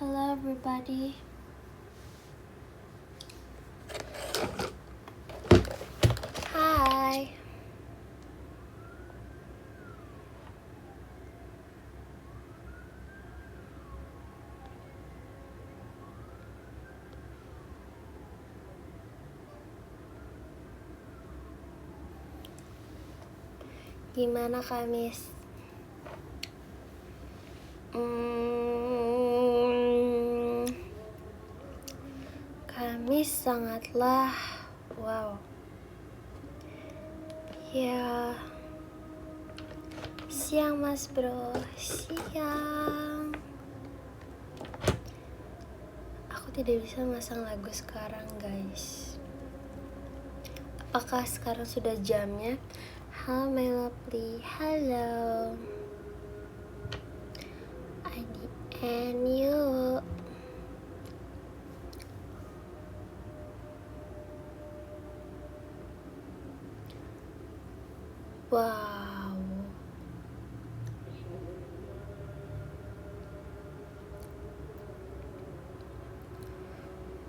Hello everybody. Hai. Gimana Kamis? Kamis sangatlah wow. Ya, siang mas bro, siang. Aku tidak bisa masang lagu sekarang guys. Apakah sekarang sudah jamnya? Halo my lovely, hello ID and you. Wow.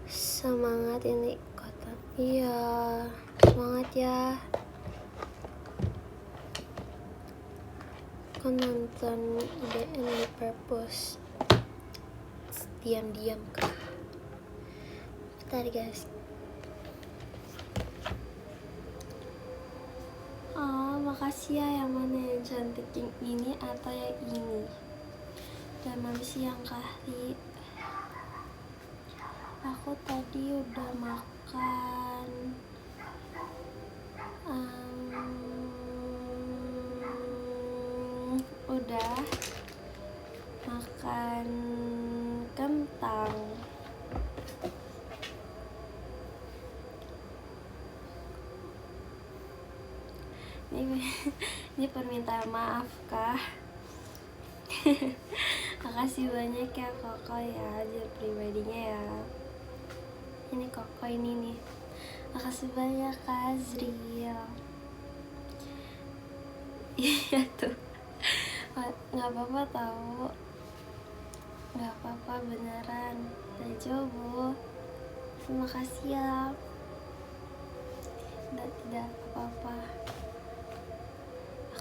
Semangat ini kota. Iya, semangat ya. Aku nonton IDN di Purpose. Diam-diam kah? Bentar guys. Oh, makasih ya. Yang mana yang cantik, yang ini atau yang ini? Dan mamsi yang kahli. Aku tadi udah makan udah makan kentang. Ini permintaan maaf kah? Makasih banyak ya Koko ya, ajar pribadinya ya. Ini Koko ini nih. Makasih banyak Kak Azriel. Iya tuh. Nggak apa-apa tahu. Nggak apa-apa beneran. Dajobo. Terima kasih ya. Tidak apa-apa.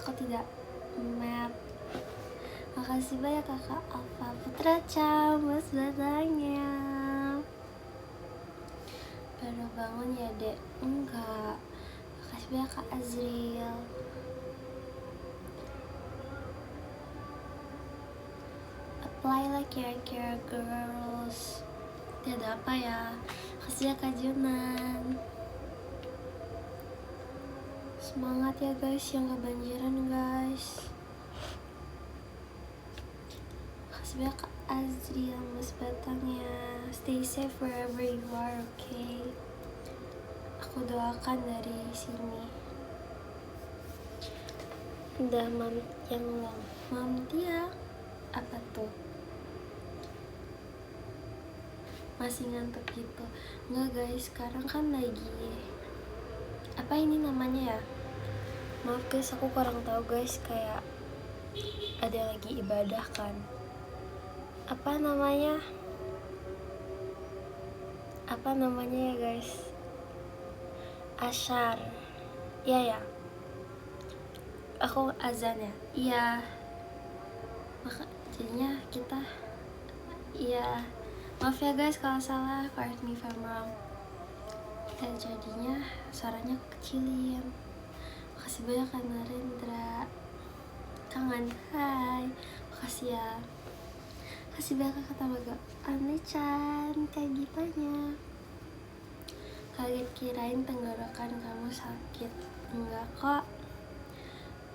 Aku tidak mad. Makasih banyak kakak Alfa Putra Camus batangnya. Baru bangun ya dek? Enggak. Makasih banyak kak Azriel. Apply like care girls. Tidak apa ya. Makasih ya kak Junan. Semangat ya guys, yang kebanjiran guys. Makasih banyak Kak Azri yang mas batangnya. Stay safe wherever you are, okay? Aku doakan dari sini. Udah mam yang long. Mam dia apa tuh? Masih ngantuk gitu. Enggak guys, sekarang kan lagi apa ini namanya ya? Maaf guys, aku kurang tahu guys, kayak ada lagi ibadah kan. Apa namanya ya guys? Asyar. Iya ya. Aku azan ya. Iya. Maka jadinya kita iya. Maaf ya guys kalau salah, correct me if I'm wrong. Dan jadinya suaranya kecilin. Makasih banyak Kak Narendra. Kangen. Hai. Makasih ya. Makasih banyak kata Baga Ane-chan, kayak gitanya. Kaget kirain tenggorokan kamu sakit. Enggak kok.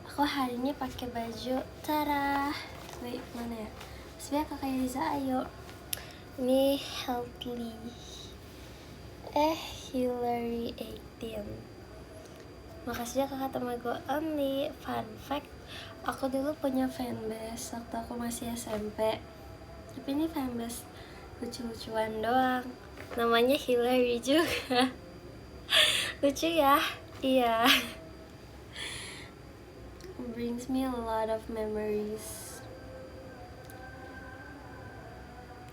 Aku hari ini pakai baju Tara. Wait, mana ya? Sebenarnya kakak Liza, ayo. Ini Healthly. Hillary 18. Makasih ya kakak Tamago Only. Fun fact, aku dulu punya fanbase waktu aku masih SMP. Tapi ini fanbase lucu-lucuan doang. Namanya Hillary juga. Lucu ya? Iya. Brings me a lot of memories.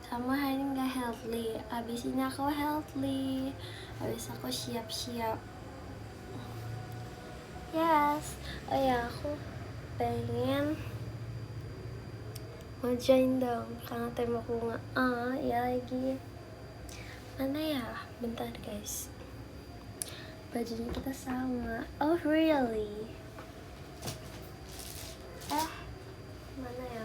Sama hari ini gak healthy. Abis ini aku healthy. Abis aku siap-siap. Yes. Oh ya, aku pengen mau join dong karena tema aku nggak ya lagi mana ya, bentar guys, bajunya kita sama. Oh really? Mana ya,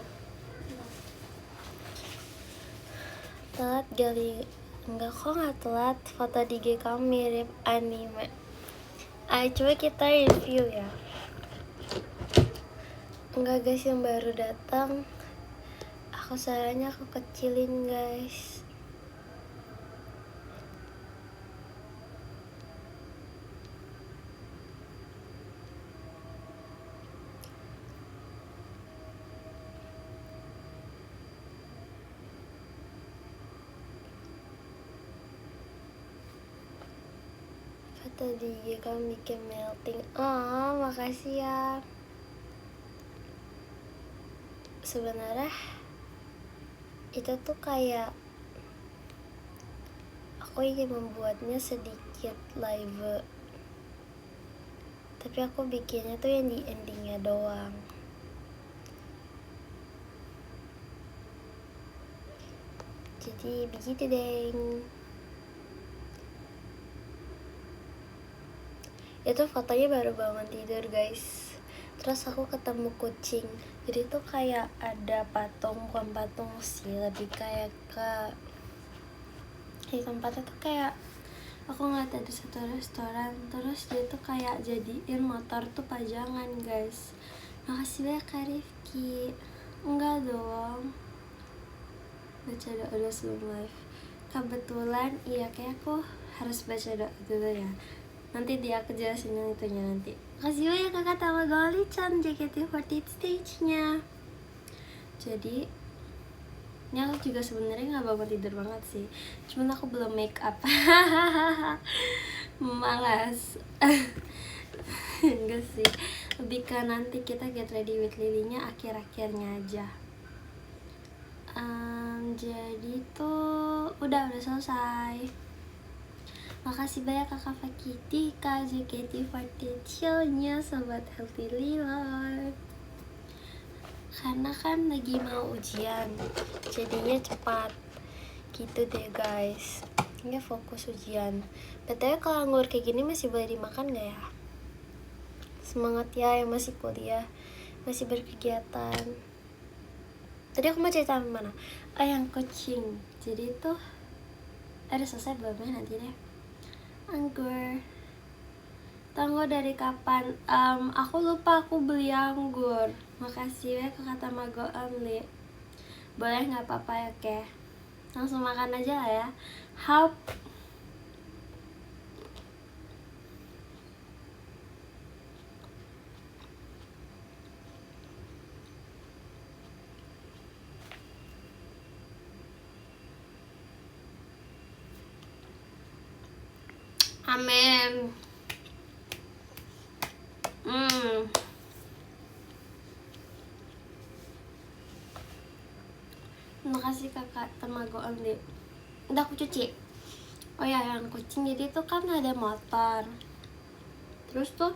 telat gali, enggak kok nggak telat, foto di IG kamu mirip anime. Ayo coba kita review ya. Enggak guys, yang baru datang aku sarannya aku kecilin guys. Foto di IG kamu bikin melting. Oh makasih ya. Sebenarnya itu tuh kayak aku ingin membuatnya sedikit live, tapi aku bikinnya tuh yang di endingnya doang. Jadi begitu deng. Itu fotonya baru bangun tidur guys. Terus aku ketemu kucing. Jadi tuh kayak ada patung, bukan patung sih, lebih kayak ke tempatnya tuh kayak aku ngeliat ada satu restoran, terus dia tuh kayak jadiin motor tuh pajangan guys. Makasih banyak Kak Rifki. Enggak dong, baca doa dulu sebelum live. Kebetulan iya, kayak aku harus baca doa dulu ya. Nanti dia aku jelasin yang itunya nanti. Makasih banyak kakak Tamagoli-chan, JKT48 stage-nya. Jadi ini aku juga sebenarnya nggak bangun tidur banget sih, cuman aku belum make up. Malas. Enggak sih, lebih ke nanti kita get ready with Lily-nya akhir-akhirnya aja. Jadi tuh udah selesai. Makasih banyak kakak Fakiti, kak JKT48 show-nya sobat Healthy Lila. Karena kan lagi mau ujian, jadinya cepat gitu deh guys. Ini fokus ujian. BTW kalau anggur kayak gini masih boleh dimakan gak ya? Semangat ya yang masih kuliah, masih berkegiatan. Tadi aku mau cerita mana? Yang kucing. Jadi tuh ada selesai belum ya, nanti deh. Anggur. Tunggu dari kapan? Aku lupa aku beli anggur. Makasih ya ke kata Mago Only. Boleh nggak apa-apa ya ke? Langsung makan aja lah ya. Hap. Amin. Terima kasih kakak Tamago Only. Udah aku cuci. Oh ya, yang kucing jadi tuh kan ada motor. Terus tuh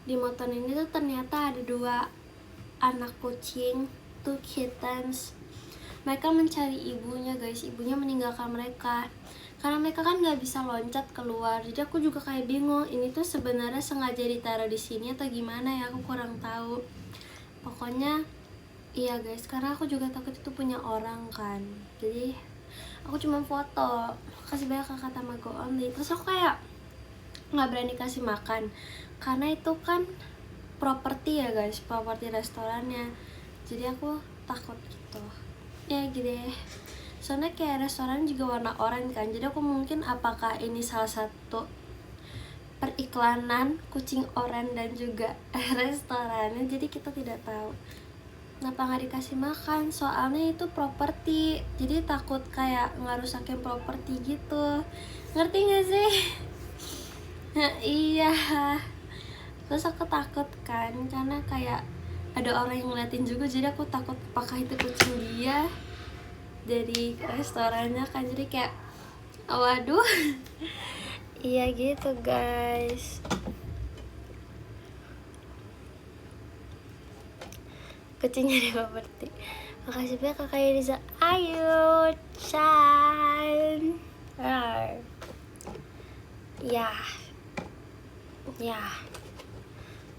di motor ini tuh ternyata ada 2 anak kucing, 2 kittens. Mereka mencari ibunya guys. Ibunya meninggalkan mereka karena mereka kan nggak bisa loncat keluar. Jadi aku juga kayak bingung, ini tuh sebenarnya sengaja ditaruh di sini atau gimana ya, aku kurang tahu. Pokoknya iya guys, karena aku juga takut itu punya orang kan. Jadi aku cuma foto. Kasih banyak kakak Tamago Only. Terus aku kayak nggak berani kasih makan karena itu kan properti ya guys, properti restorannya. Jadi aku takut gitu ya gitu deh. Soalnya kayak restoran juga warna oranye kan, jadi aku mungkin apakah ini salah satu periklanan kucing oranye dan juga restorannya, jadi kita tidak tahu. Kenapa nggak dikasih makan? Soalnya itu properti, jadi takut kayak ngerusakin properti gitu. Ngerti gak sih? Nah, iya. Terus aku takut kan, karena kayak ada orang yang ngeliatin juga, jadi aku takut apakah itu kucing dia dari restorannya kan, jadi kayak waduh. Iya gitu guys. Kucingnya di properti. Makasih banyak kakak Yeriza. Ayo Chan. Ya.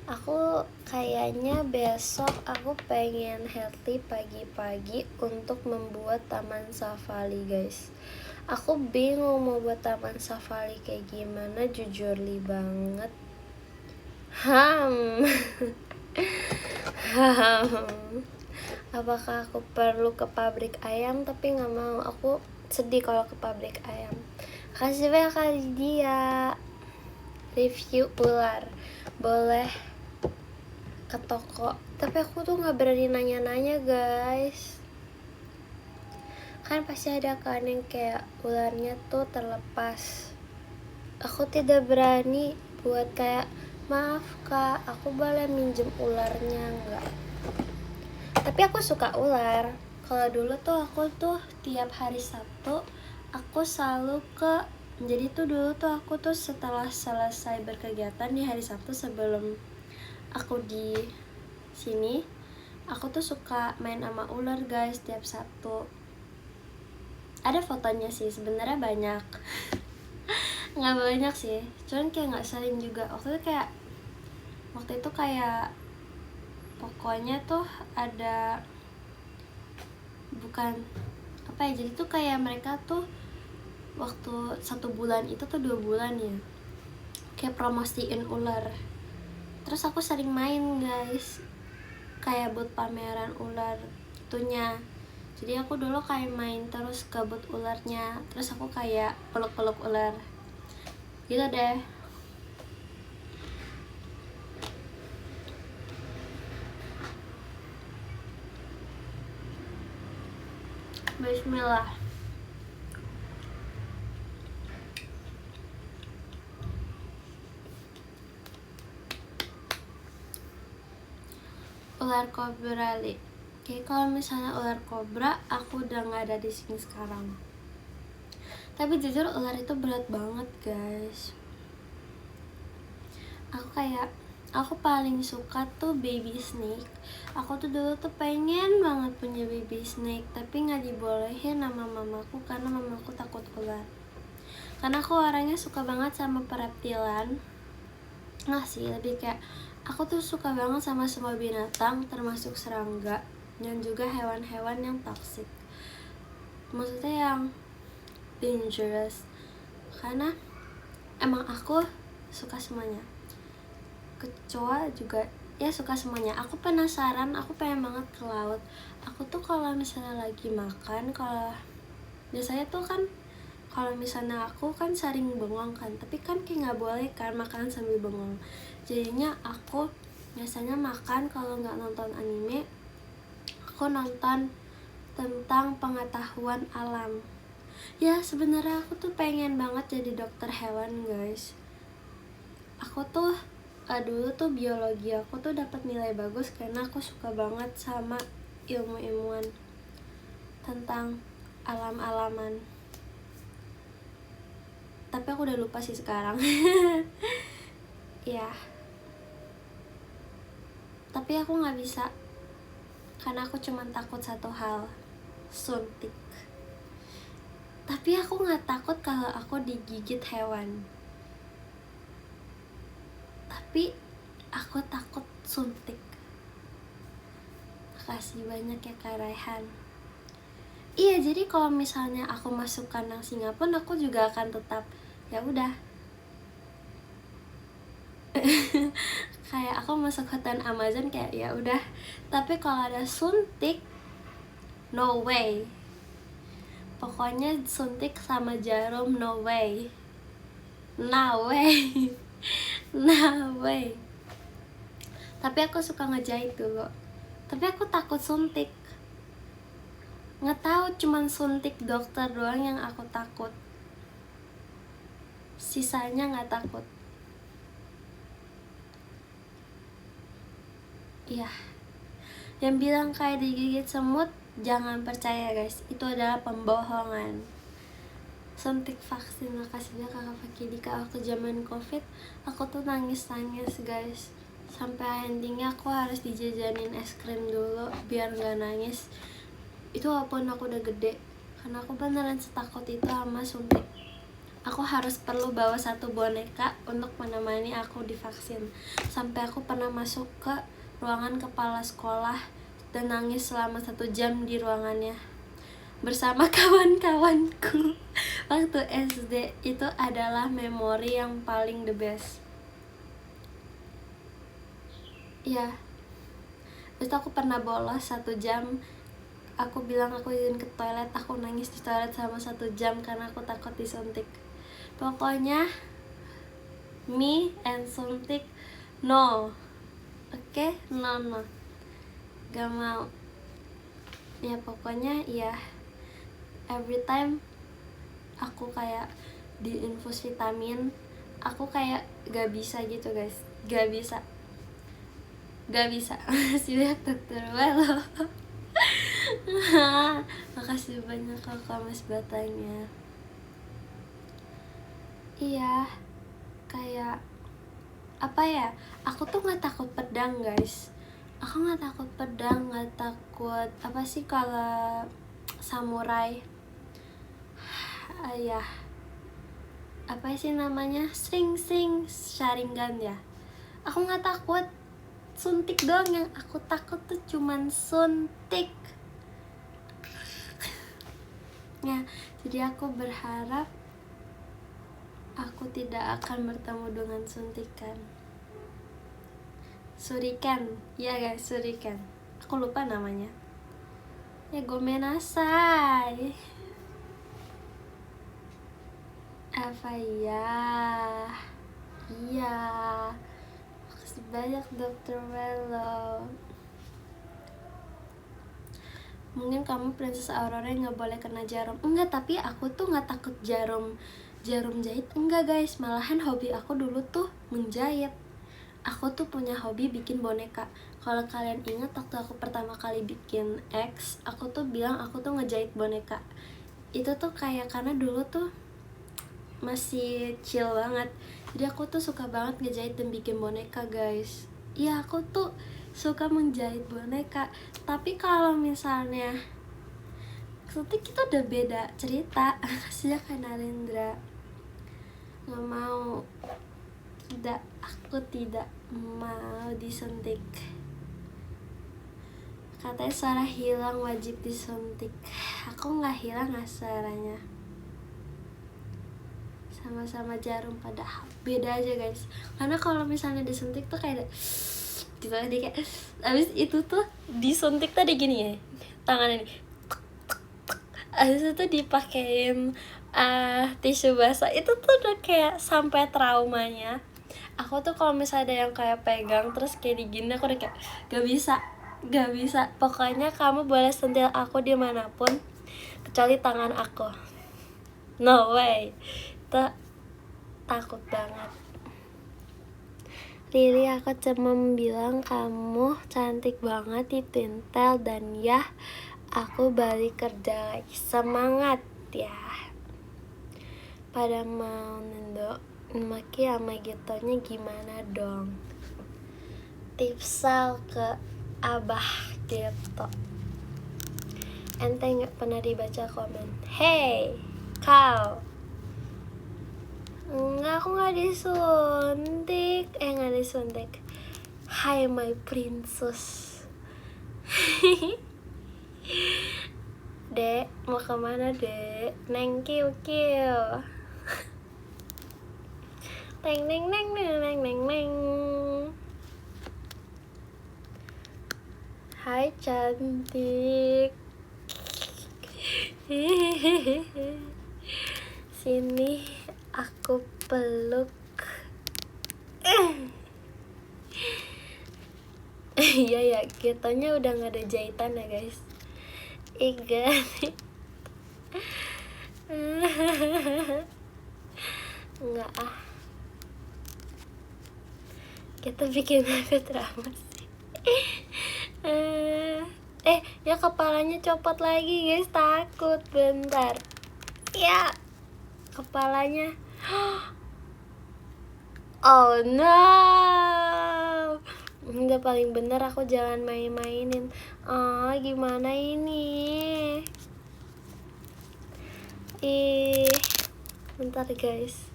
Aku kayaknya besok aku pengen healthy pagi-pagi untuk membuat taman safari guys. Aku bingung mau buat taman safari kayak gimana, jujur banget. Apakah aku perlu ke pabrik ayam? Tapi nggak mau, aku sedih kalau ke pabrik ayam. Kasih banyak kali dia review ular, boleh ke toko, tapi aku tuh nggak berani nanya-nanya guys, kan pasti ada kan yang kayak ularnya tuh terlepas. Aku tidak berani buat kayak, maaf kak, aku boleh minjem ularnya nggak? Tapi aku suka ular. Kalau dulu tuh aku tuh tiap hari Sabtu aku selalu jadi tuh dulu tuh aku tuh setelah selesai berkegiatan di hari Sabtu sebelum aku di sini, aku tuh suka main sama ular guys tiap Sabtu. Ada fotonya sih sebenarnya banyak. Nggak banyak sih, cuman kayak nggak sering juga. Waktu itu kayak pokoknya tuh ada, bukan apa ya, jadi tuh kayak mereka tuh waktu 1 bulan itu tuh 2 bulan ya, kayak promosiin ular. Terus aku sering main guys, kayak buat pameran ular itunya. Jadi aku dulu kayak main terus ke but ularnya, terus aku kayak peluk-peluk ular gitu deh. Bismillah. Ular kobra li. Oke, kalau misalnya ular kobra aku udah nggak ada di sini sekarang. Tapi jujur ular itu berat banget guys. Aku paling suka tuh baby snake. Aku tuh dulu tuh pengen banget punya baby snake, tapi nggak dibolehin sama mamaku karena mamaku takut ular. Karena aku orangnya suka banget sama pereptilan. Nggak sih, lebih kayak aku tuh suka banget sama semua binatang, termasuk serangga dan juga hewan-hewan yang toxic. Maksudnya yang dangerous. Karena emang aku suka semuanya. Kecoa juga ya suka semuanya. Aku penasaran, aku pengen banget ke laut. Aku tuh kalau misalnya lagi makan, kalau biasanya tuh kan kalau misalnya aku kan sering bengong kan, tapi kan kayak nggak boleh kan makan sambil bengong. Jadinya aku biasanya makan kalau nggak nonton anime, aku nonton tentang pengetahuan alam. Ya sebenarnya aku tuh pengen banget jadi dokter hewan guys. Aku tuh dulu tuh biologi aku tuh dapat nilai bagus karena aku suka banget sama ilmu-ilmuan tentang alam-alaman. Tapi aku udah lupa sih sekarang. Ya. Tapi aku nggak bisa karena aku cuma takut satu hal, suntik. Tapi aku nggak takut kalau aku digigit hewan. Tapi aku takut suntik. Makasih banyak ya Kak Raihan. Iya, jadi kalau misalnya aku masuk kandang singa pun aku juga akan tetap ya udah. Kayak aku masuk hutan Amazon kayak ya udah. Tapi kalau ada suntik, no way. Pokoknya suntik sama jarum, no way. No way. No way. Tapi aku suka ngejahit dulu. Tapi aku takut suntik. Nggak tahu, cuman suntik dokter doang yang aku takut. Sisanya nggak takut. Iya. Yang bilang kayak digigit semut, jangan percaya guys, itu adalah pembohongan. Suntik vaksin, makasih ya kakak Fakidika. Waktu zaman covid aku tuh nangis guys, sampai endingnya aku harus dijajanin es krim dulu biar gak nangis. Itu walaupun aku udah gede, karena aku beneran setakut itu sama suntik. Aku harus perlu bawa satu boneka untuk menemani aku divaksin. Sampai aku pernah masuk ke ruangan kepala sekolah dan nangis selama 1 jam di ruangannya bersama kawan-kawanku. Waktu SD itu adalah memori yang paling the best. Ya, terus aku pernah bolos 1 jam. Aku bilang aku izin ke toilet, aku nangis di toilet selama 1 jam karena aku takut disuntik. Pokoknya me and suntik no. Oke? No, gak mau. Ya pokoknya ya, every time aku kayak diinfus vitamin, aku kayak gak bisa gitu guys. Gak bisa Makasih banyak dokter Welo. Makasih banyak kakak Mas Batanya. Iya, kayak apa ya, aku tuh gak takut pedang guys. Aku gak takut pedang, gak takut apa sih kalau samurai. Ya, apa sih namanya, sing Sharingan ya. Aku gak takut, suntik doang yang aku takut tuh, cuman suntik ya. Jadi aku berharap aku tidak akan bertemu dengan suntikan. Suriken, ya guys, suriken. Aku lupa namanya. Ya gomenasai. Apa ya? Iya. Makasih banyak dokter Welo. Mungkin kamu Princess Aurora yang gak boleh kena jarum. Enggak, tapi aku tuh gak takut jarum jahit. Enggak guys, malahan hobi aku dulu tuh menjahit. Aku tuh punya hobi bikin boneka. Kalau kalian ingat waktu aku pertama kali bikin X, aku tuh bilang aku tuh ngejahit boneka. Itu tuh kayak karena dulu tuh masih chill banget, jadi aku tuh suka banget ngejahit dan bikin boneka guys. Iya, aku tuh suka menjahit boneka. Tapi kalau misalnya suntik itu udah beda cerita. Kasih ya Kak Narendra. Gak mau. Tidak, aku tidak mau disuntik. Katanya suara hilang wajib disuntik. Aku gak hilang suaranya. Sama-sama jarum, padahal beda aja guys. Karena kalau misalnya disuntik tuh kayak gitu aja, kayak abis itu tuh disuntik tadi gini ya, tangan ini abis itu dipakein tisu basah. Itu tuh udah kayak sampai traumanya. Aku tuh kalau misalnya ada yang kayak pegang terus kayak digini, aku udah kayak gak bisa. Pokoknya kamu boleh sentil aku dimanapun kecuali tangan aku. No way. Itu takut banget. Riri, aku cuma bilang kamu cantik banget di Tintel, dan ya aku balik kerja lagi. Semangat ya. Pada mau nendo maki sama gitonya gimana dong? Tipsal ke abah gitu. Ente gak pernah dibaca komen. Hey kau, enggak, aku gak disuntik. Gak disuntik. Hai my princess. Dek, mau kemana dek? Neng kiu. Neng. Hai cantik. Sini aku peluk. Iya ya, kitanya udah gak ada jahitan ya guys. Iga. Enggak kita bikin aku drama sih. Ya kepalanya copot lagi guys, takut. Bentar. Ya kepalanya. Oh no. Udah paling bener aku jangan main-mainin. Gimana ini? Bentar guys.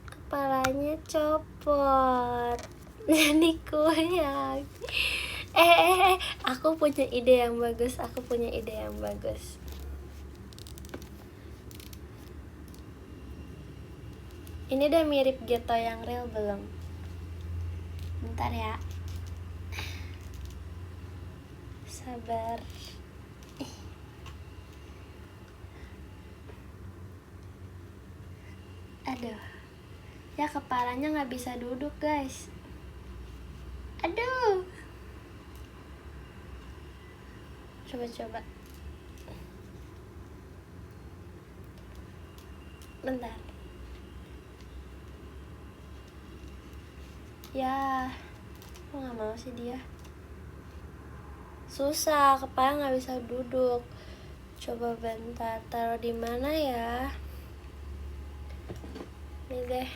Kepalanya copot. Jadi goyang. Aku punya ide yang bagus. Ini udah mirip Geto yang real belum? Bentar ya. Sabar. Aduh. Ya kepalanya nggak bisa duduk guys. Aduh. Coba. Bentar. Ya, aku nggak mau sih dia. Susah, kepala nggak bisa duduk. Coba bentar, taruh di mana ya? Ini deh.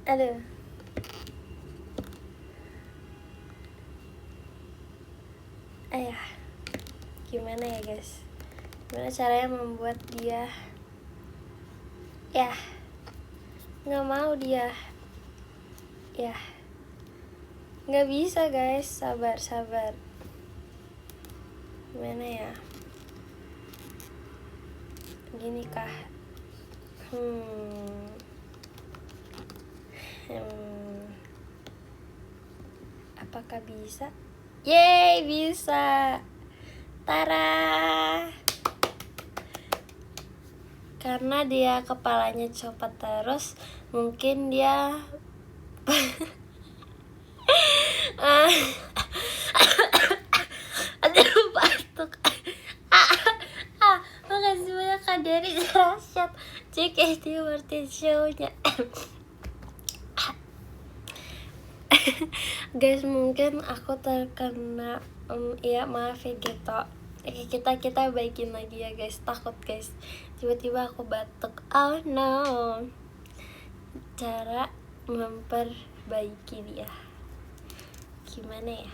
Aduh. Gimana ya guys? Gimana caranya membuat dia? Ya, nggak mau dia. Ya, nggak bisa guys. Sabar. Gimana ya? Gini kah? Apakah bisa? Yeay, bisa. Tara. Karena dia kepalanya copot terus, mungkin dia aduh batuk. Makasih banyak Kak Dery Rasyad. JKT Martin Show-nya. Guys, mungkin aku terkena ya maaf ya gitu. Kita baikin lagi ya guys. Takut guys, tiba-tiba aku batuk. Oh no. Cara memperbaiki dia gimana ya?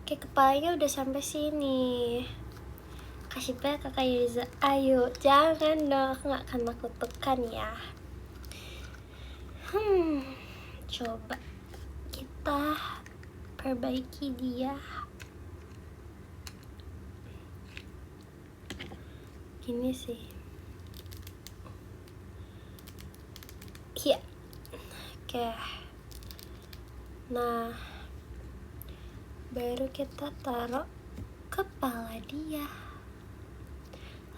Oke, kepalanya udah sampai sini. Kasih banyak Kakak Yuza. Ayo, jangan dong, aku gak akan aku tekan ya. Coba kita perbaiki dia. Gini sih. Iya. Oke. Nah, baru kita taruh kepala dia.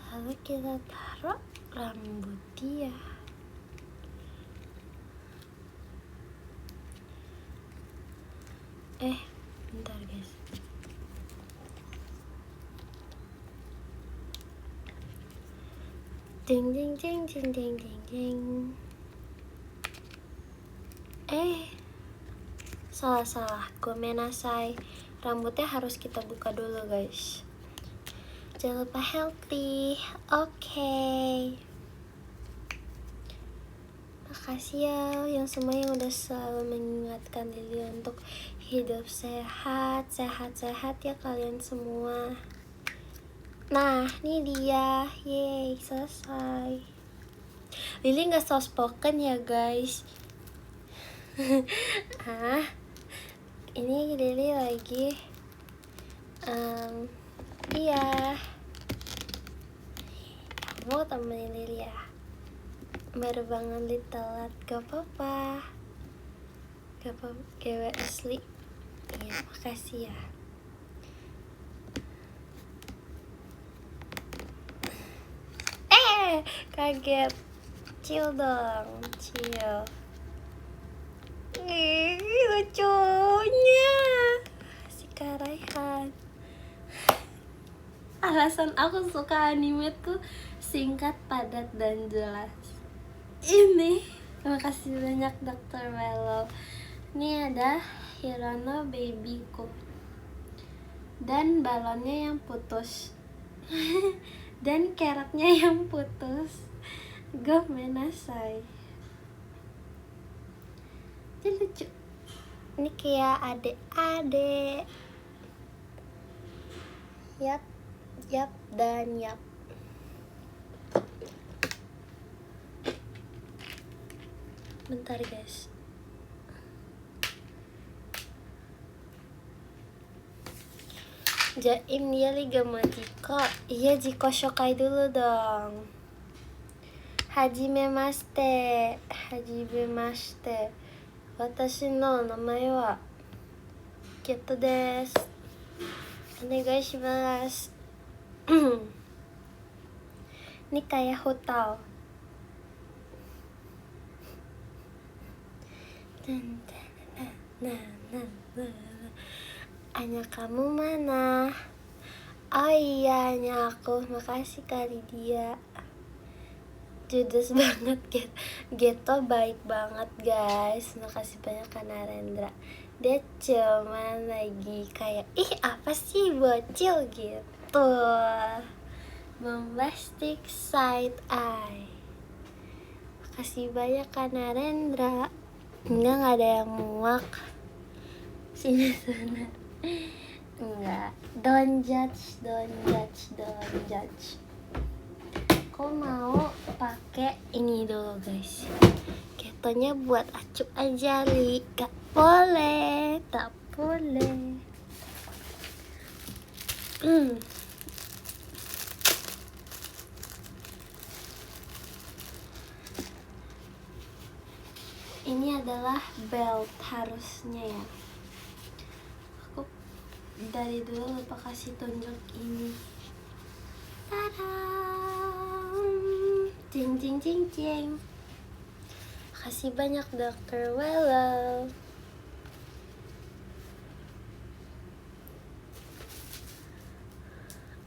Lalu kita taruh rambut dia. Bentar guys. Ding ding ding ding ding ding ding. Salah. Gomenasai. Rambutnya harus kita buka dulu guys. Jangan lupa healthy. Oke. Makasih ya yang semua yang udah selalu mengingatkan Lily untuk hidup sehat ya kalian semua. Nah, ini dia. Yeay, selesai. Lily gak soft spoken ya guys. Ini Lily lagi iya, kamu temenin Lily ya. Baru bangun telat, gak apa-apa. Get asleep. Iya, makasih ya. Kaget. Chill dong, chill. Ih, lucunya si Kak Raihan. Alasan aku suka anime tuh singkat, padat, dan jelas. Ini, terima kasih banyak Dr. Melo. Ini ada Hirono babyku dan balonnya yang putus dan carrotnya yang putus. Gomenasai. Ini lucu. Ini kayak adek-adek. Yap, yap, dan yap. Bentar guys. Jaim dia liga sama Jiko. Iya, Jiko Shokai dulu dong. Hajimemashite. Hajimemashite. Watashi no namae wa Geto desu. Onegai shimasu. Ini kayak hotel. Anya kamu mana? Oh iya, Anya aku. Makasih kali dia. Judes banget, Geto baik banget guys. Makasih banyak Kak Narendra. Dia cuman lagi kayak, ih apa sih bocil gitu. Bombastic side eye. Makasih banyak Kak Narendra. Enggak ada yang muak. Sini sana. Enggak. Don't judge. Aku mau pakai ini dulu guys. Ketonya buat acup aja li. Gak boleh. Tak boleh. Ini adalah belt harusnya ya. Aku dari dulu lupa kasih tunjuk ini. Tadam! Cing. Makasih banyak Dr. Wello.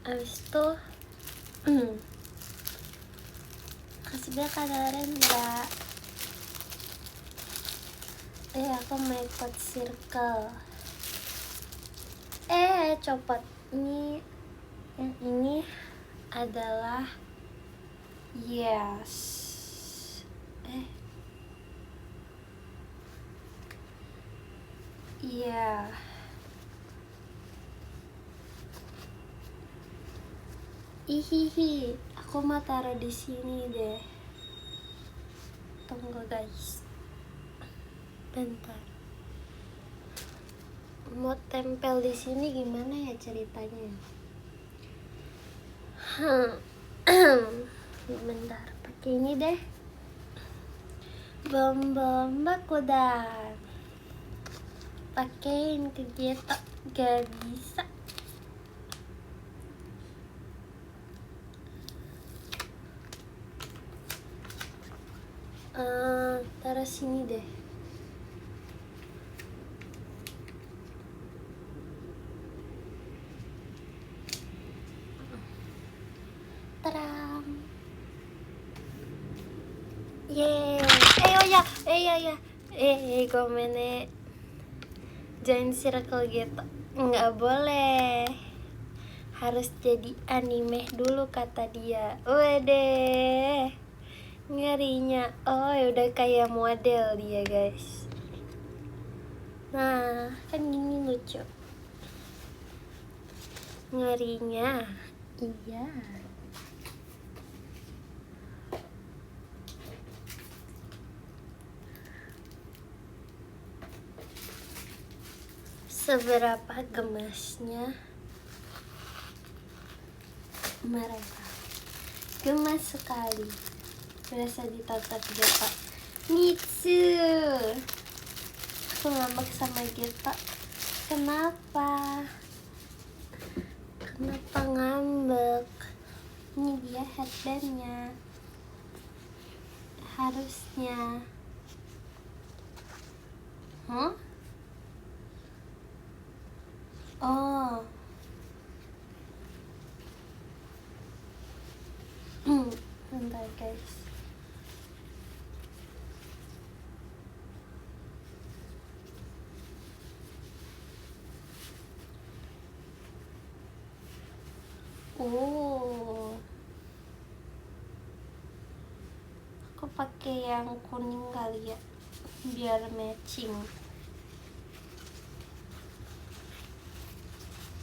Abis itu kasih banyak Kak Narendra. Aku mau ikut circle. Copot. Yang ini adalah yes. Iya. Ihihi, aku mau taruh di sini deh. Tunggu guys. Bentar. Mau tempel di sini gimana ya ceritanya? Bentar, pakai ini deh. Bom bakudan. Pakein ke Geto, gak bisa. Taruh sini deh. Tadam. Yeay. Gomene. Join circle gitu. Nggak boleh. Harus jadi anime dulu kata dia. Wede. Ngerinya. Oh, udah kayak model dia, guys. Nah, kan gini lucu. Ngerinya. Iya. Seberapa gemasnya mereka? Gemas sekali. Berasa ditatap Geto. Mitsu. Aku ngambek sama Geto. Kenapa ngambek? Ini dia headbandnya. Harusnya Huh? Oh. Bentar guys. Oh. Aku pakai yang kuning kali ya, biar matching.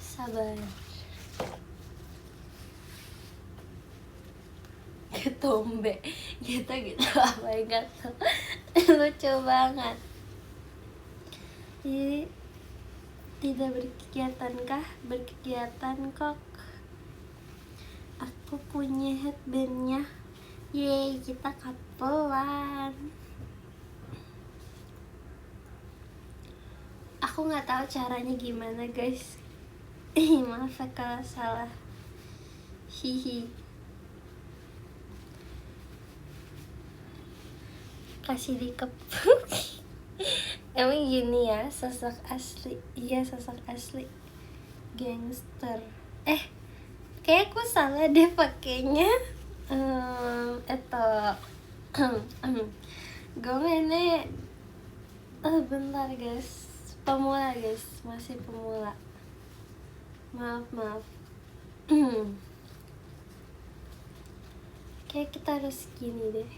Sabar. Ketombe gitu apa enggak tuh. Lucu banget. Jadi tidak berkegiatan kah? Berkegiatan kok. Aku punya headbandnya. Yeay, kita couple-an. Aku nggak tahu caranya gimana guys. Maaf ya kalau salah. Hihi. Kasih dikepuk. Emang gini ya sosok asli. Iya, sosok asli gangster. Kayak aku salah deh pakainya. Gomene. Bentar guys. Pemula guys, masih pemula. Maaf. Kayak kita harus gini deh.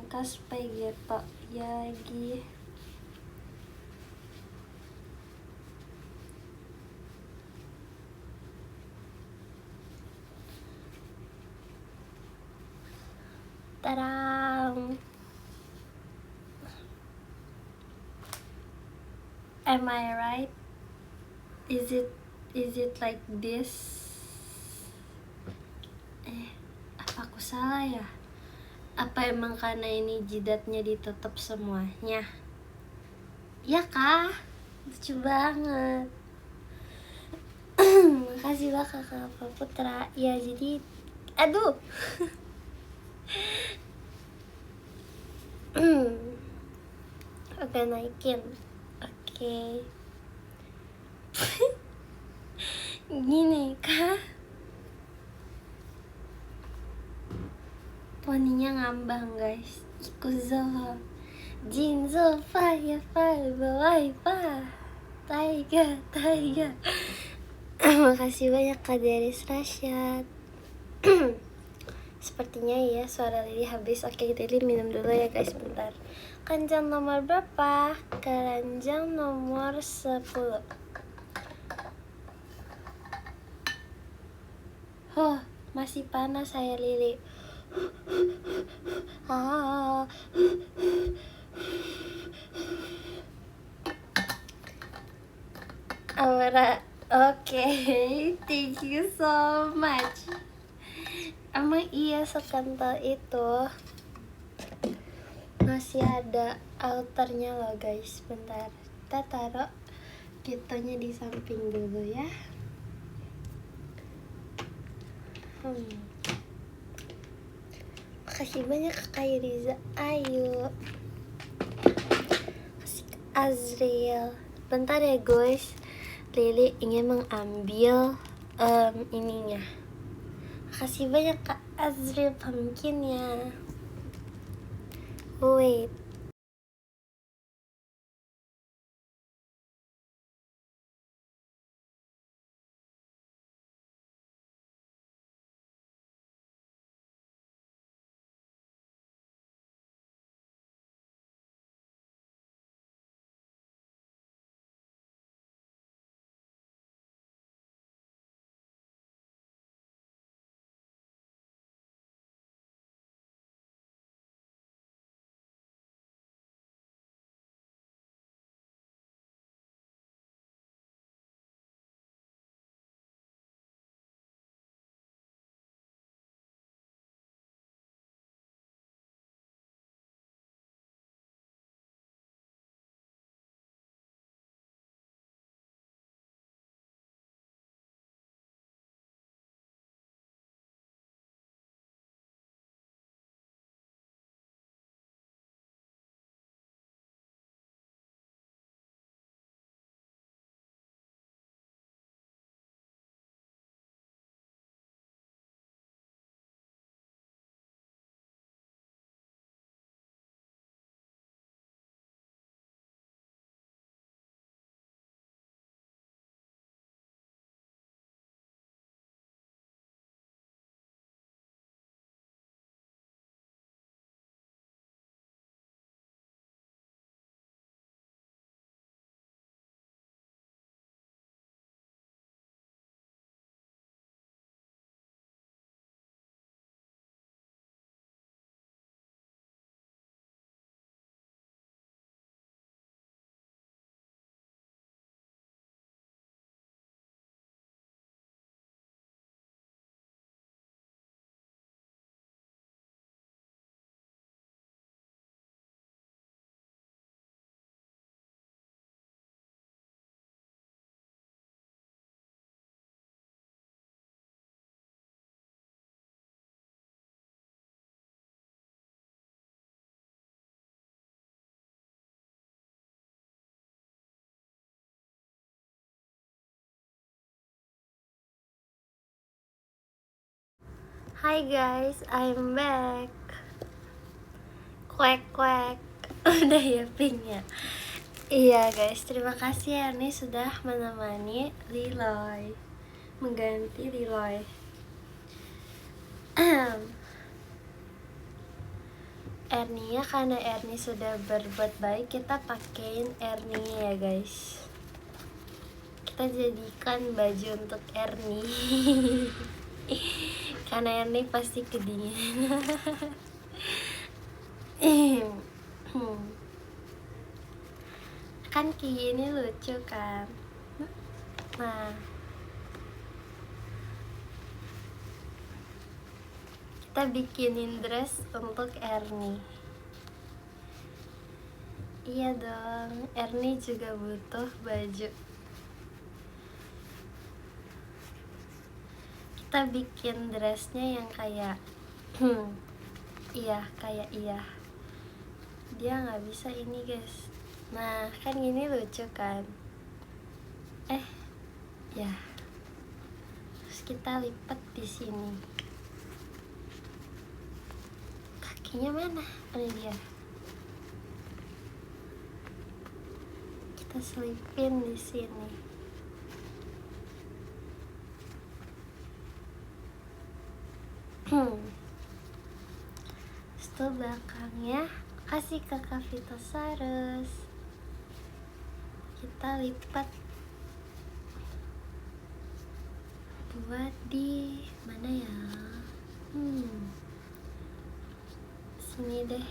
Kaspai gitu Yagi. Tadam. Am I right? Is it like this? Apa aku salah ya? Apa emang karena ini jidatnya ditutup semuanya? Ya kah? Lucu banget. Makasih lah kakak Putra. Ya jadi, aduh. Oke, naikin. Oke. Gini kah? Poninya ngambang guys. Ikuzo Jinzo Fire Bawaipa Taiga. Makasih banyak Kak Deris Rasyad. Sepertinya ya suara Lili habis. Oke, Lili minum dulu ya guys, bentar. Keranjang nomor berapa? Keranjang nomor 10. Masih panas saya Lili. Aura. Oke, thank you so much. Emang iya sekental itu. Masih ada outernya loh guys. Bentar, kita taruh gitunya di samping dulu ya. Makasih banyak Kak Riza. Ayo Azriel. Bentar ya guys, Lili ingin mengambil ininya. Makasih banyak Kak Azriel pumpkinnya. Wait. Hi guys, I'm back. Kwek kwek. Udah ya pinknya. Iya guys, terima kasih ya nih sudah menemani Liloy, mengganti Liloy. Ernie ya, karena Ernie sudah berbuat baik, kita pakein Ernie ya guys. Kita jadikan baju untuk Ernie. Karena Ernie pasti kedinginan. Kan kayak gini lucu kan. Nah, kita bikinin dress untuk Ernie. Iya dong, Ernie juga butuh baju. Kita bikin dressnya yang kayak iya, kayak iya. Dia nggak bisa ini guys. Nah, kan gini lucu kan. Ya. Terus kita lipat di sini. Kakinya mana? Ini dia. Kita selipin di sini. Setelah belakangnya kasih ke Kavitosaurus. Kita lipat buat di mana ya? Sini deh.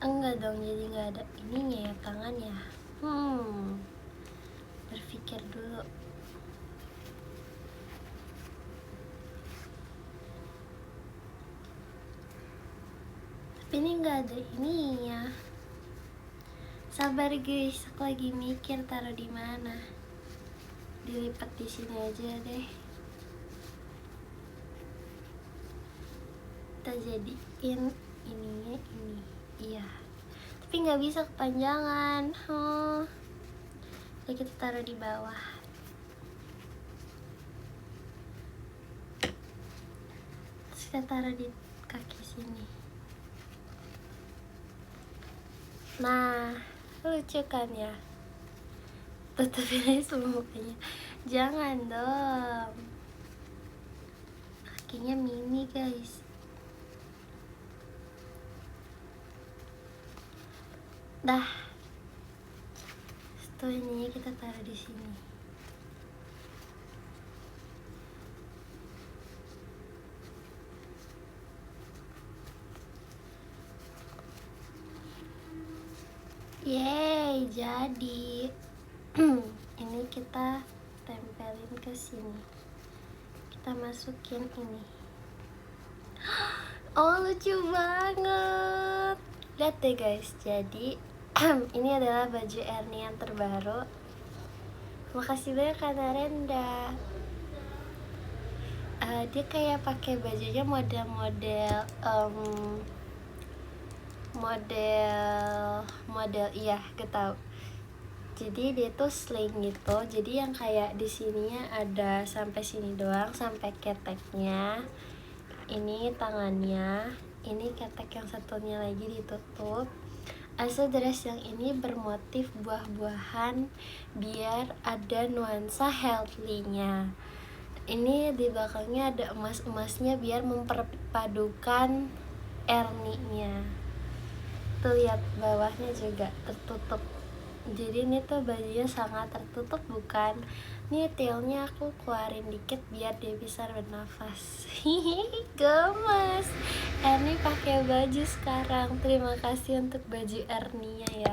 Enggak dong, jadi nggak ada ininya ya, tangannya. Berpikir dulu. Tapi ini nggak ada ininya. Sabar guys, aku lagi mikir taruh di mana. Dilipat di sini aja deh. Kita jadiin ininya ini. Iya. Tapi nggak bisa kepanjangan. Jadi kita taruh di bawah. Terus kita taruh di kaki sini. Nah, lucu kan ya? Tutupin aja semua mukanya. Jangan dong. Kakinya mini guys. Dah. Setelah ini kita taruh di sini. Yeay, jadi ini kita tempelin ke sini. Kita masukin ini. Oh, lucu banget. Lihat deh guys. Jadi ini adalah baju Ernie yang terbaru. Makasih banyak Kak Renda. Dia kayak pakai bajunya model iya, gak tau. Jadi dia tuh sling gitu. Jadi yang kayak di sininya ada sampai sini doang, sampai keteknya. Ini tangannya, ini ketek yang satunya lagi ditutup. Asal dress yang ini bermotif buah-buahan biar ada nuansa healthy-nya. Ini di belakangnya ada emas-emasnya biar memperpadukan Ernie-nya. Tuh lihat bawahnya juga tertutup. Jadi ini tuh bajunya sangat tertutup bukan? Nih tailnya aku keluarin dikit biar dia bisa bernafas. Gemes. Ernie pakai baju sekarang. Terima kasih untuk baju Ernie-nya ya.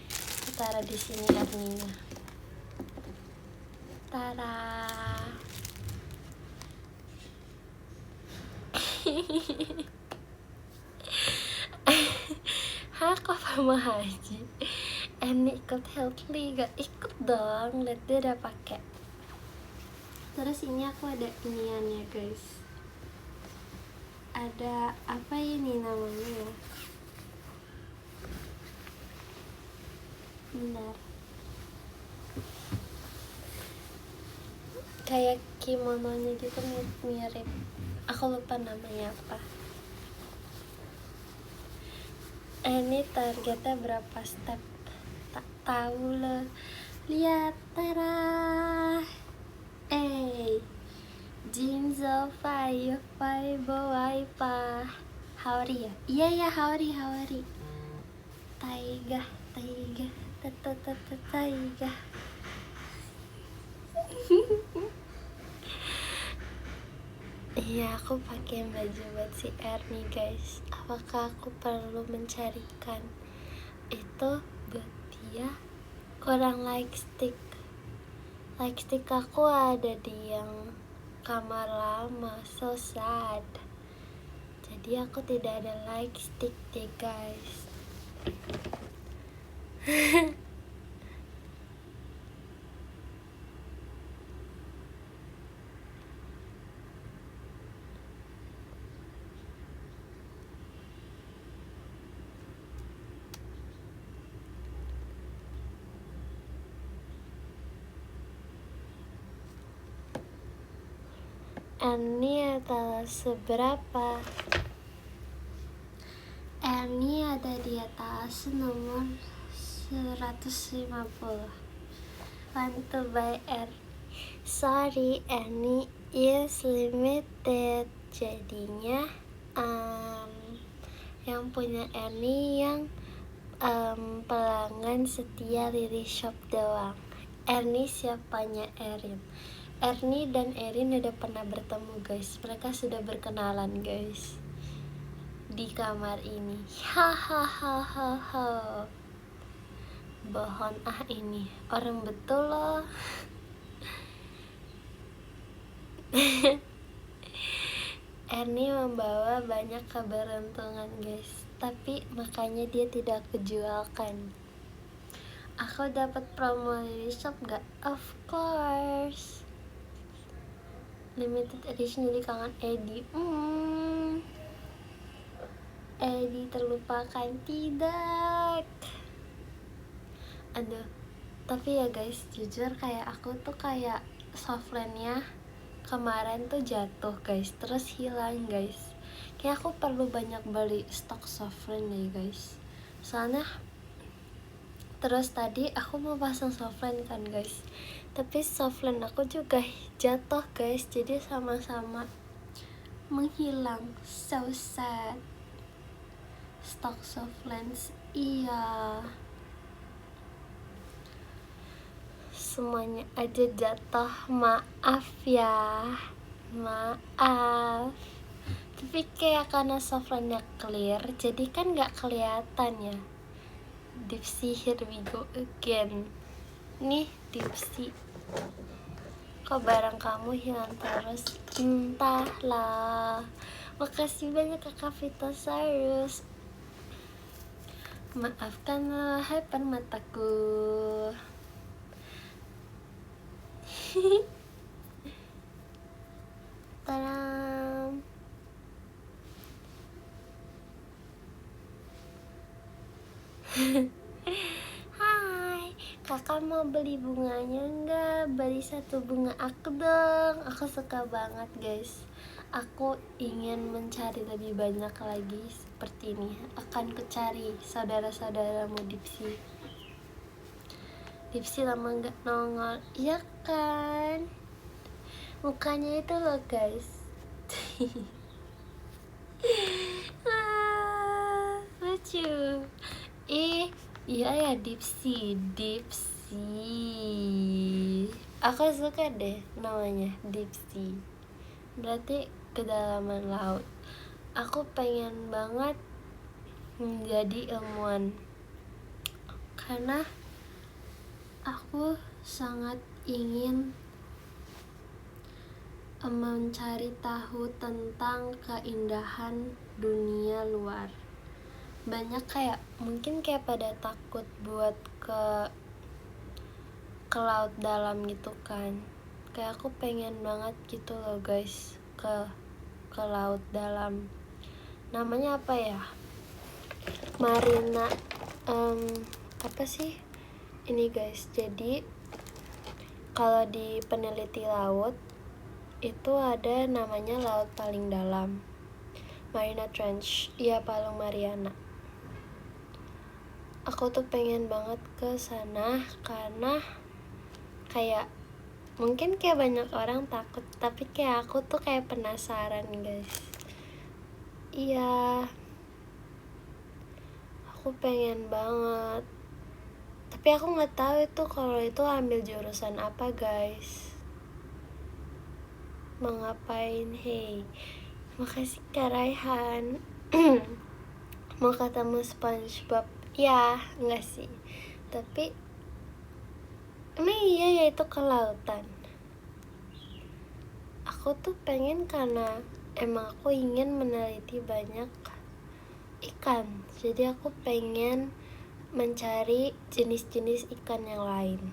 Kita taruh di sini Ernie-nya. Tara. Hah, kok Mama Haji? Ernie ikut healthy, gak ikut dong. Lihat dia udah pakai. Terus ini aku ada iniannya guys. Ada apa ini namanya ya? Benar. Kayak kimononya gitu mirip-mirip. Aku lupa namanya apa. Ini targetnya berapa step? Tak tahu loh. Lihat, tara. Jinzo fai fai boai pa. Haori ya? Iya ya, Haori. Taiga, taiga. Iya, aku pakai baju buat si Ernie guys. Apakah aku perlu mencarikan itu buat dia? Kurang like stick aku ada di yang kamar lama, so sad. Jadi aku tidak ada like stick deh guys. Ernie adalah seberapa? Ernie ada di atas nomor 150. Want to buy sorry, Ernie is limited. Jadinya yang punya Ernie yang pelanggan setia Lily Shop doang. Ernie siapanya Erin? Ernie dan Erin udah pernah bertemu guys. Mereka sudah berkenalan guys di kamar ini. Hahaha. Bohong ini orang betul loh. Ernie membawa banyak keberuntungan guys, tapi makanya dia tidak kejualkan. Aku dapat promo Lily Shop gak? Of course. Limited edition jadi kangen Eddie. Eddie terlupakan tidak. Aduh, tapi ya guys, jujur kayak aku tuh kayak softlandnya kemarin tuh jatuh guys, terus hilang guys. Kayak aku perlu banyak beli stok softland deh guys. Soalnya terus tadi aku mau pasang softland kan guys, tapi softland aku juga jatuh guys, jadi sama-sama menghilang. So sad. Stok softlands, iya, semuanya aja jatuh. Maaf ya, maaf. Tapi kayak karena softlandnya clear, jadi kan gak kelihatan ya. Dipsy, here we go again. Nih Dipsy, kok barang kamu hilang terus? Entahlah. Makasih banyak Kakak Vitosaurus. Maafkanlah hyper mataku. Tadam. Hai, kakak mau beli bunganya enggak? Beli satu bunga aku dong. Aku suka banget guys. Aku ingin mencari lebih banyak lagi seperti ini. Akan kucari saudara-saudaramu Dipsy. Dipsy lama nggak nongol, iya kan? Mukanya itu loh guys. Lucu. Iya ya Dipsy. Aku suka deh namanya Dipsy. Berarti kedalaman laut. Aku pengen banget menjadi ilmuwan karena aku sangat ingin mencari tahu tentang keindahan dunia luar. Banyak kayak mungkin kayak pada takut buat ke laut dalam gitu kan. Kayak aku pengen banget gitu loh guys ke laut dalam. Namanya apa ya? Marina apa sih? Ini guys, jadi kalau di peneliti laut itu ada namanya laut paling dalam, Mariana Trench, iya Palung Mariana. Aku tuh pengen banget ke sana karena kayak mungkin kayak banyak orang takut, tapi kayak aku tuh kayak penasaran guys. Iya, aku pengen banget. Tapi aku nggak tahu itu kalau itu ambil jurusan apa guys. Mau ngapain? Hey, makasih Kak Raihan. Mau ketemu SpongeBob? Ya, enggak sih. Tapi emang iya ya itu kelautan. Aku tuh pengen karena emang aku ingin meneliti banyak ikan. Jadi aku pengen mencari jenis-jenis ikan yang lain.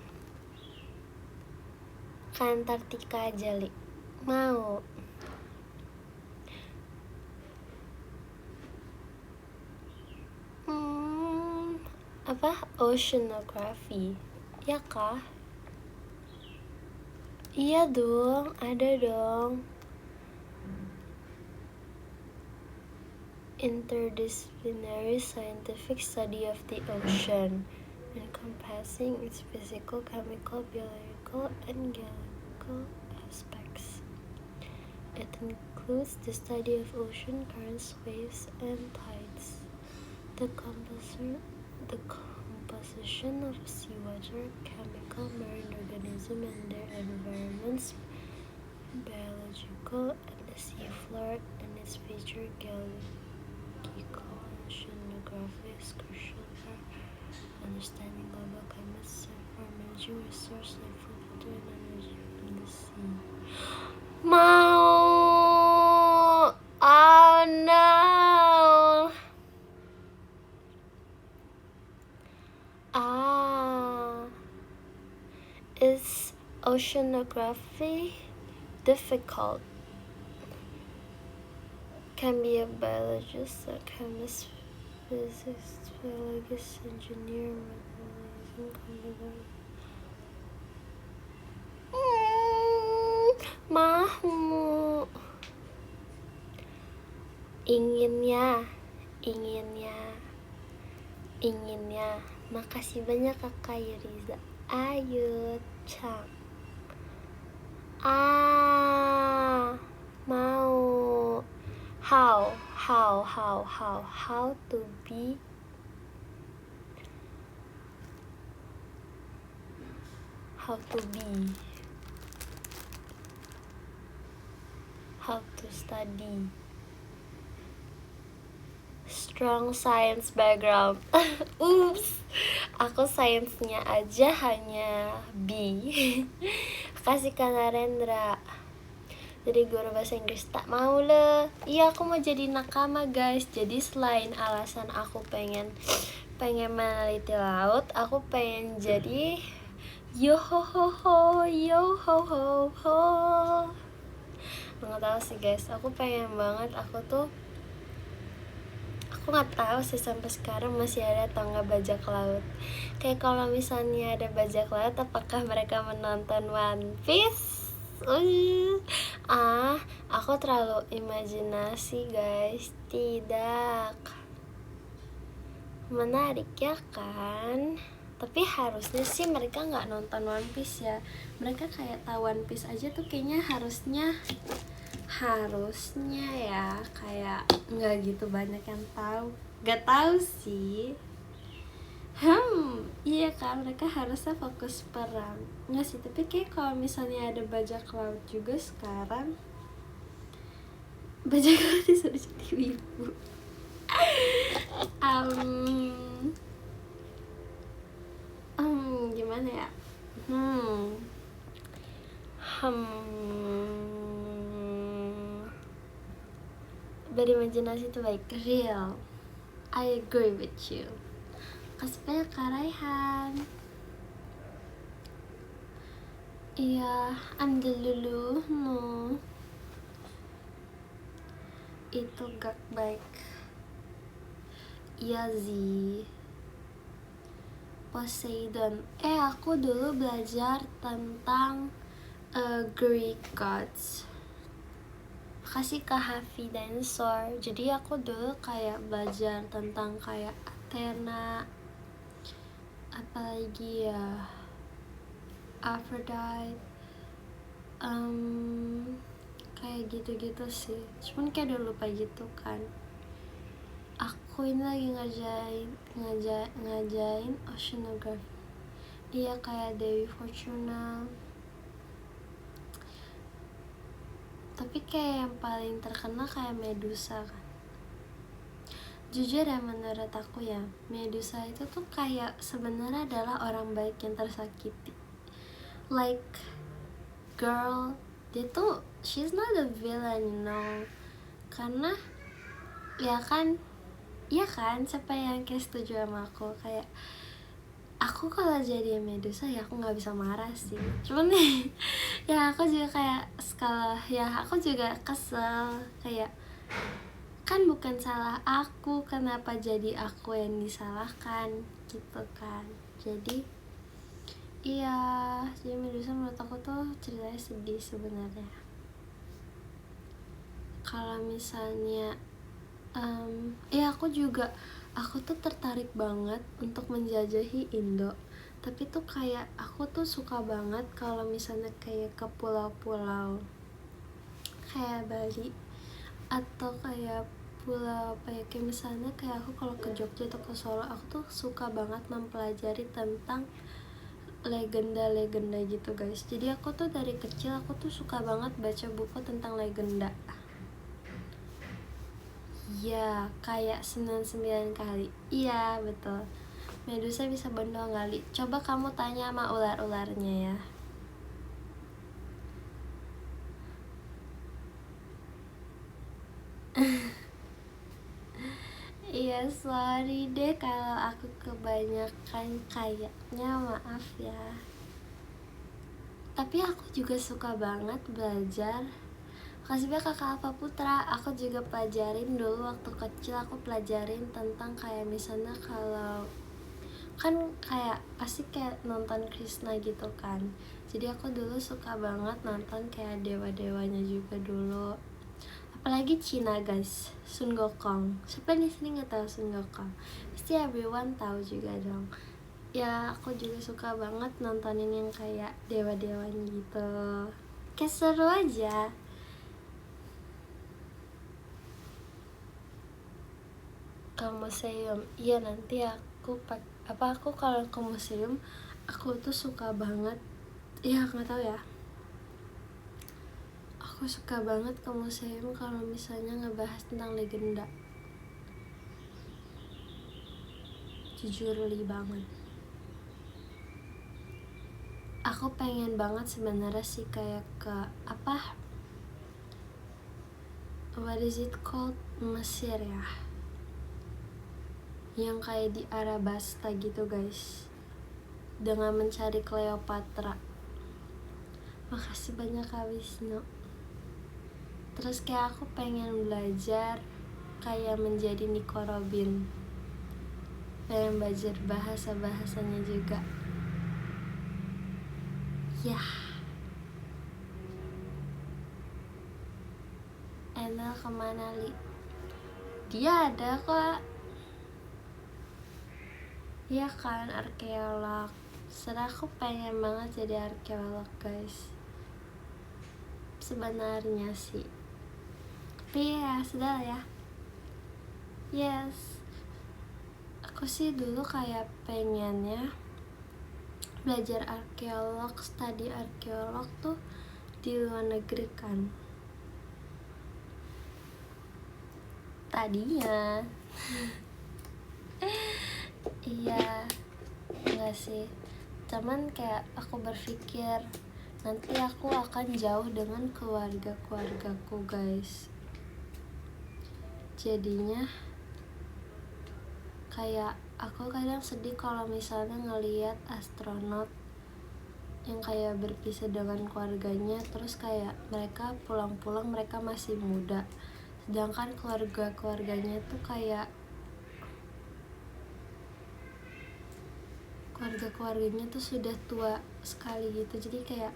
Ke Antartika aja, Li. Mau. Apa? Oceanography. Ya kah? Iya dong, ada dong. Interdisciplinary scientific study of the ocean, encompassing its physical, chemical, biological, and geological aspects. It includes the study of ocean currents, waves, and tides, the composition of seawater, chemical, marine organisms and their environments, biological, and the seafloor and its feature geological. Oceanography is crucial for understanding global climates and for managing resources like food, water, and energy from the sea. Mau! Oh no! Is oceanography difficult? Can be a biologist, a chemist, physicist, biologist, engineer, metabolism, computer. Mau. Inginnya. Makasih banyak Kakak Yuriza. Ayo, Cang. Mau. How to be how to study. Strong science background. Oops, aku sainsnya aja hanya B. Kasih Kak Narendra. Jadi guru bahasa Inggris tak mau le. Iya, aku mau jadi nakama guys. Jadi selain alasan aku pengen meneliti laut, aku pengen jadi yo ho ho. Nggak tahu sih guys, aku pengen banget. Aku nggak tahu sih sampai sekarang masih ada atau nggak bajak laut. Kayak kalau misalnya ada bajak laut, apakah mereka menonton One Piece? Aku terlalu imajinasi guys. Tidak menarik ya kan? Tapi harusnya sih mereka nggak nonton One Piece ya. Mereka kayak tahu One Piece aja tuh kayaknya harusnya ya kayak nggak gitu banyak yang tahu. Nggak tahu sih. Iya kan, mereka harusnya fokus perang. Nggak sih, tapi kayak kalau misalnya ada bajak laut juga sekarang, bajak laut disuruh jadi ibu. Gimana ya? Berimajinasi itu baik. Real, I agree with you. Kasih banyak Kak Raihan. Iya, ambil dulu. No, itu gak baik. Iya sih. Poseidon. Aku dulu belajar tentang Greek gods. Makasih Kak Hafi Dinosaur. Jadi aku dulu kayak belajar tentang kayak Athena, apalagi ya, Aphrodite, kayak gitu-gitu sih. Cuman kayak udah lupa gitu kan. Aku ini lagi ngajain oceanography. Iya, kayak Dewi Fortuna. Tapi kayak yang paling terkenal kayak Medusa kan. Jujur ya, menurut aku ya, Medusa itu tuh kayak sebenarnya adalah orang baik yang tersakiti. Like, girl, dia tuh, she's not a villain, you know. Karena ya kan, iya kan, siapa yang kayak setuju sama aku? Kayak aku kalau jadi Medusa ya aku nggak bisa marah sih. Cuman ya aku juga kayak skala, ya aku juga kesel. Kayak kan bukan salah aku, kenapa jadi aku yang disalahkan gitu kan. Jadi iya, jadi Medusa menurut aku tuh ceritanya sedih sebenarnya. Kalau misalnya ya aku tuh tertarik banget untuk menjajahi Indo. Tapi tuh kayak aku tuh suka banget kalau misalnya kayak ke pulau-pulau kayak Bali, atau kayak pulau apa ya, kayak misalnya kayak aku kalau ke Jogja atau ke Solo, aku tuh suka banget mempelajari tentang legenda-legenda gitu guys. Jadi aku tuh dari kecil aku tuh suka banget baca buku tentang legenda. Ya, kayak 99 kali. Iya, betul. Medusa bisa bendong kali. Coba kamu tanya sama ular-ularnya ya. Iya, sorry deh kalau aku kebanyakan kayaknya, maaf ya. Tapi aku juga suka banget belajar. Kasih Kakak Alfa Putra, aku juga pelajarin dulu waktu kecil. Aku pelajarin tentang kayak misalnya kalau kan kayak pasti kayak nonton Krishna gitu kan. Jadi aku dulu suka banget nonton kayak dewa-dewanya juga dulu. Apalagi Cina guys, Sun Gokong. Siapa di sini nggak tahu Sun Gokong? Pasti everyone tahu juga dong. Ya aku juga suka banget nontonin yang kayak dewa-dewanya gitu. Kayak seru aja. Ke museum, iya nanti aku kalau ke museum aku tuh suka banget, ya nggak tahu ya, aku suka banget ke museum kalau misalnya ngebahas tentang legenda. Jujur li banget, aku pengen banget sebenarnya sih kayak ke apa, what is it called, Mesir ya, yang kayak di Arabasta gitu guys, dengan mencari Cleopatra. Makasih banyak Kak Wisnu. Terus kayak aku pengen belajar kayak menjadi Nico Robin, pengen belajar bahasanya juga ya. Enel kemana li? Dia ada kok. Iya kan, arkeolog. Setelah aku pengen banget jadi arkeolog guys, sebenarnya sih. Tapi ya sudah ya. Yes, aku sih dulu kayak pengennya belajar arkeolog, studi arkeolog tuh di luar negeri kan tadinya. Iya, enggak sih, cuman kayak aku berpikir nanti aku akan jauh dengan keluargaku guys. Jadinya kayak aku kadang sedih kalau misalnya ngelihat astronot yang kayak berpisah dengan keluarganya, terus kayak mereka pulang-pulang mereka masih muda, sedangkan keluarganya tuh kayak keluarganya tuh sudah tua sekali gitu. Jadi kayak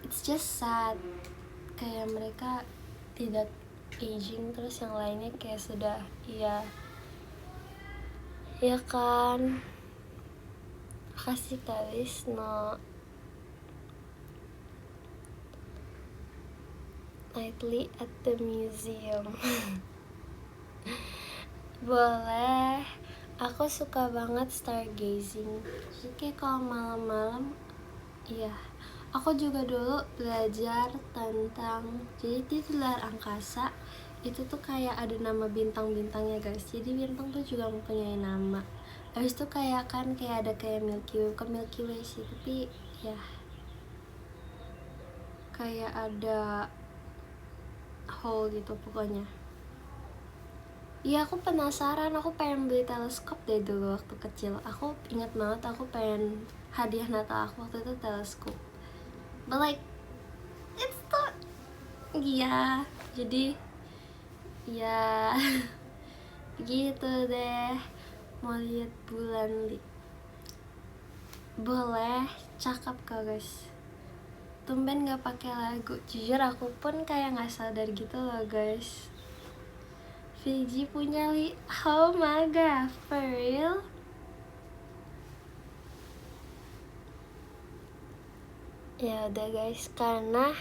it's just sad, kayak mereka tidak aging, terus yang lainnya kayak sudah ya kan. Makasih Kak Wisnu. Nightly at the museum. Boleh. Aku suka banget stargazing. Jadi kayak kalau malam-malam, iya. Aku juga dulu belajar tentang, jadi di luar angkasa itu tuh kayak ada nama bintang-bintangnya guys. Jadi bintang tuh juga mempunyai nama. Habis itu kayak ada kayak Milky Way, bukan Milky Way sih, tapi ya kayak ada hole gitu pokoknya. Iya, aku penasaran, aku pengen beli teleskop deh dulu waktu kecil. Aku ingat banget aku pengen hadiah Natal aku waktu itu teleskop. But like, it's not, iya, jadi ya gitu deh. Mau lihat bulan boleh, cakep kak guys. Tumben gak pakai lagu. Jujur aku pun kayak nggak sadar gitu loh guys. Fiji punya oh my god, for real? Ya udah guys, karena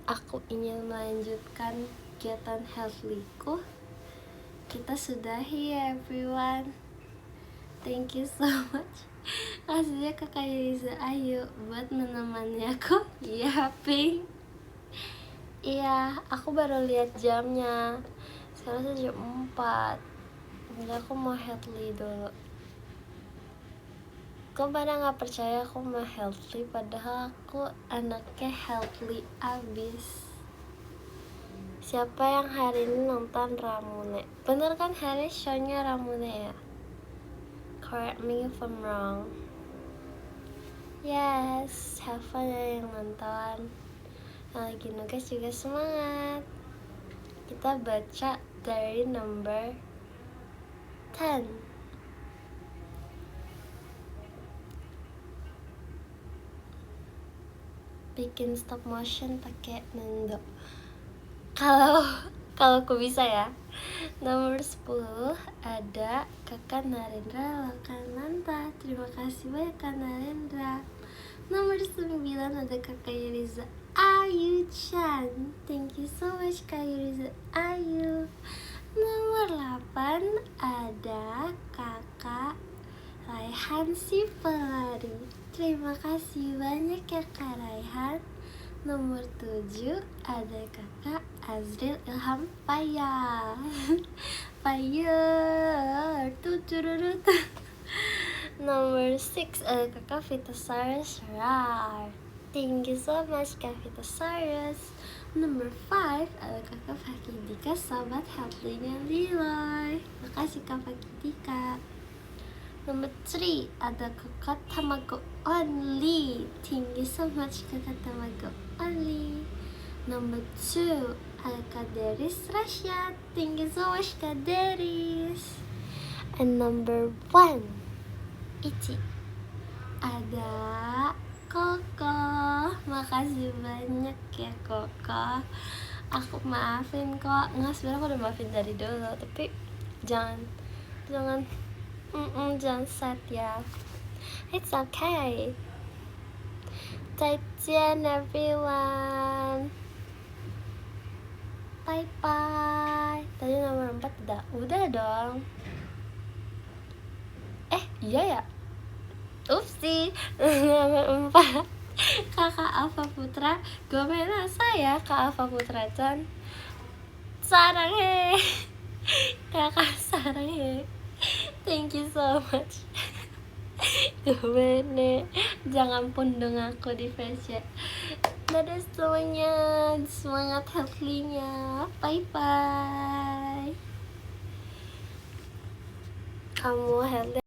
aku ingin melanjutkan kegiatan healthly-ku, kita sudahi everyone. Thank you so much. Kasihnya kakak Yuriza Ayu buat menemani aku yapping. Iya, aku baru lihat jamnya. Sekarang jam 4. Jadi aku mau healthy dulu. Kau pada gak percaya aku mau healthy, padahal aku anaknya healthy abis. Siapa yang hari ini nonton Ramune? Bener kan hari show-nya Ramune ya? Correct me if I'm wrong. Yes, have fun ya yang nonton. Yang lagi nugas juga semangat. Kita baca dari number 10. Bikin stop motion pakai Nendo. Kalau aku bisa ya. Nomor 10 ada Kakak Narendra Lokananta. Terima kasih banyak Kak Narendra. Nomor 9 ada Kakak Yuriza Ayu Chan. Thank you so much Kak Yuriza Ayu. Nomor 8 ada Kakak Raihan si pelari. Terima kasih banyak ya Kak Raihan. Nomor 7 ada Kakak Azril Ilham Paya. Fire. Tutururut. Nomor 6 ada Kakak Vitasaurus Rar. Thank you so much Kak Vitasaurus. Nomor 5 ada Kakak Fakidika, sahabat healthy-nya Liloy. Makasih Kak Fakidika. Nomor 3 ada Kakak Tamago Only. Thank you so much Kakak Tamago Only. Number 2 ada Kak Deris Rasya. Thank you so much Kak Deris. And number 1 Ichi ada Koko. Makasih banyak ya Koko. Aku maafin kok. Nggak, sebenarnya aku udah maafin dari dulu, tapi jangan sad ya. It's okay. 再见 everyone. Bye bye. Tadi nomor 4 udah dong. Iya ya. Upsi. Nomor 4 Kakak Alfa Putra. Gomena saya Kak Alfa Putra Chan. Saranghe. Kakak saranghe. Thank you so much. Gomene. Jangan pundung aku di face ya. Dadah semuanya. Semangat healthy-nya. Bye bye. Kamu healthy